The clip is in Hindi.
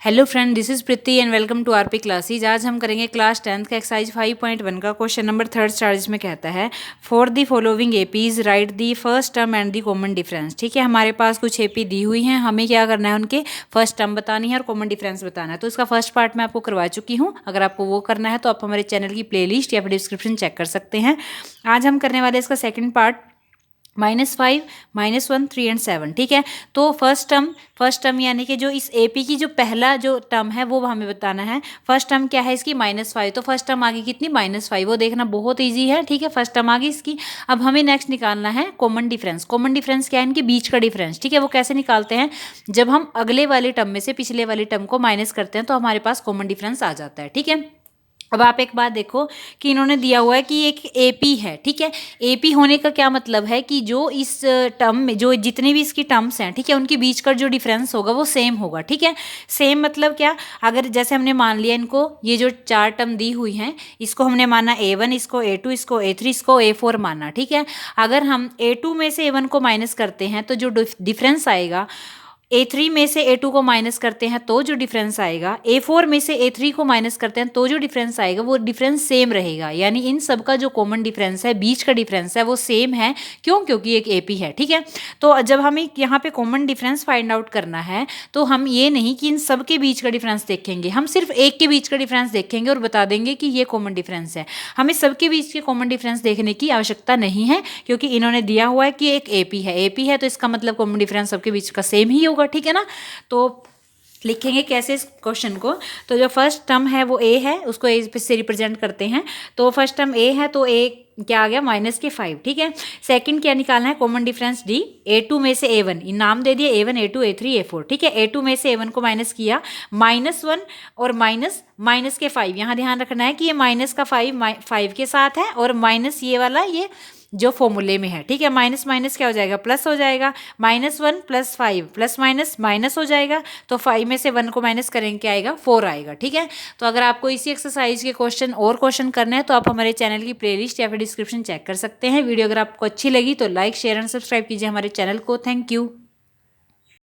Hello friend, this is Preeti and welcome to RP classes. आज हम करेंगे क्लास 10th का एक्सरसाइज 5.1 का क्वेश्चन नंबर 3 चार्ज में कहता है for the following APs right the first term and the common difference. ठीक है, हमारे पास कुछ एपी दी हुई हैं, हमें क्या करना है, उनके फर्स्ट टर्म बतानी है और कॉमन डिफरेंस बताना है। तो इसका फर्स्ट पार्ट मैं आपको करवा चुकी हूँ। अगर आपको वो करना है तो आप हमारे चैनल की प्लेलिस्ट या फिर डिस्क्रिप्शन चेक कर सकते हैं। आज हम करने वाले इसका सेकेंड पार्ट -5, -1, 3 एंड 7। ठीक है, तो फर्स्ट टर्म यानी कि जो इस एपी की जो पहला जो टर्म है वो हमें बताना है। फर्स्ट टर्म क्या है इसकी -5, तो फर्स्ट टर्म आ गई कितनी -5, वो देखना बहुत इजी है। ठीक है, फर्स्ट टर्म आ गई इसकी। अब हमें नेक्स्ट निकालना है कॉमन डिफरेंस। कॉमन डिफरेंस क्या है, इनके बीच का डिफरेंस। ठीक है, वो कैसे निकालते हैं, जब हम अगले वाले टर्म में से पिछले वाले टर्म को माइनस करते हैं तो हमारे पास कॉमन डिफरेंस आ जाता है। ठीक है, अब आप एक बात देखो कि इन्होंने दिया हुआ है कि एक एपी है। ठीक है, एपी होने का क्या मतलब है कि जो इस टर्म में जो जितने भी इसकी टर्म्स हैं, ठीक है, उनके बीच का जो डिफरेंस होगा वो सेम होगा। ठीक है, सेम मतलब क्या, अगर जैसे हमने मान लिया इनको, ये जो चार टर्म दी हुई हैं इसको हमने माना A1, इसको A2, इसको A3, इसको A4 माना। ठीक है, अगर हम A2 में से A1 को माइनस करते हैं तो जो डिफरेंस आएगा, A3 में से A2 को माइनस करते हैं तो जो डिफरेंस आएगा, A4 में से A3 को माइनस करते हैं तो जो डिफरेंस आएगा वो डिफरेंस सेम रहेगा। यानी इन सब का जो कॉमन डिफरेंस है, बीच का डिफरेंस है, वो सेम है। क्यों? क्योंकि एक एपी है। ठीक है, तो जब हमें यहाँ पे कॉमन डिफरेंस फाइंड आउट करना है तो हम ये नहीं कि इन सब के बीच का डिफरेंस देखेंगे, हम सिर्फ एक के बीच का डिफरेंस देखेंगे और बता देंगे कि ये कॉमन डिफरेंस है। हमें सबके बीच के कॉमन डिफरेंस देखने की आवश्यकता नहीं है, क्योंकि इन्होंने दिया हुआ है कि एक एपी है तो इसका मतलब कॉमन डिफरेंस सबके बीच का सेम ही होगा। ठीक है ना, तो लिखेंगे कैसे इस क्वेश्चन को। तो जो फर्स्ट टर्म है वो ए है, उसको ए से रिप्रेजेंट करते हैं। तो फर्स्ट टर्म ए है तो ए क्या आ गया, -5। ठीक है, सेकंड क्या निकालना है, कॉमन डिफरेंस डी। A2 में से A1, नाम दे दिए A1, A2, A3, A4। ठीक है, A2 में से A1 को माइनस किया, -1 और माइनस के 5। यहाँ ध्यान रखना है कि ये माइनस का 5 के साथ है और माइनस ये वाला ये जो फॉर्मूले में है। ठीक है, माइनस माइनस क्या हो जाएगा, प्लस हो जाएगा। -1 + 5 प्लस माइनस माइनस हो जाएगा, तो 5 में से 1 को माइनस करेंगे क्या आएगा, 4 आएगा। ठीक है, तो अगर आपको इसी एक्सरसाइज के क्वेश्चन करने हैं तो आप हमारे चैनल की प्लेलिस्ट या फिर डिस्क्रिप्शन चेक कर सकते हैं। वीडियो अगर आपको अच्छी लगी तो लाइक, शेयर एंड सब्सक्राइब कीजिए हमारे चैनल को। Thank you.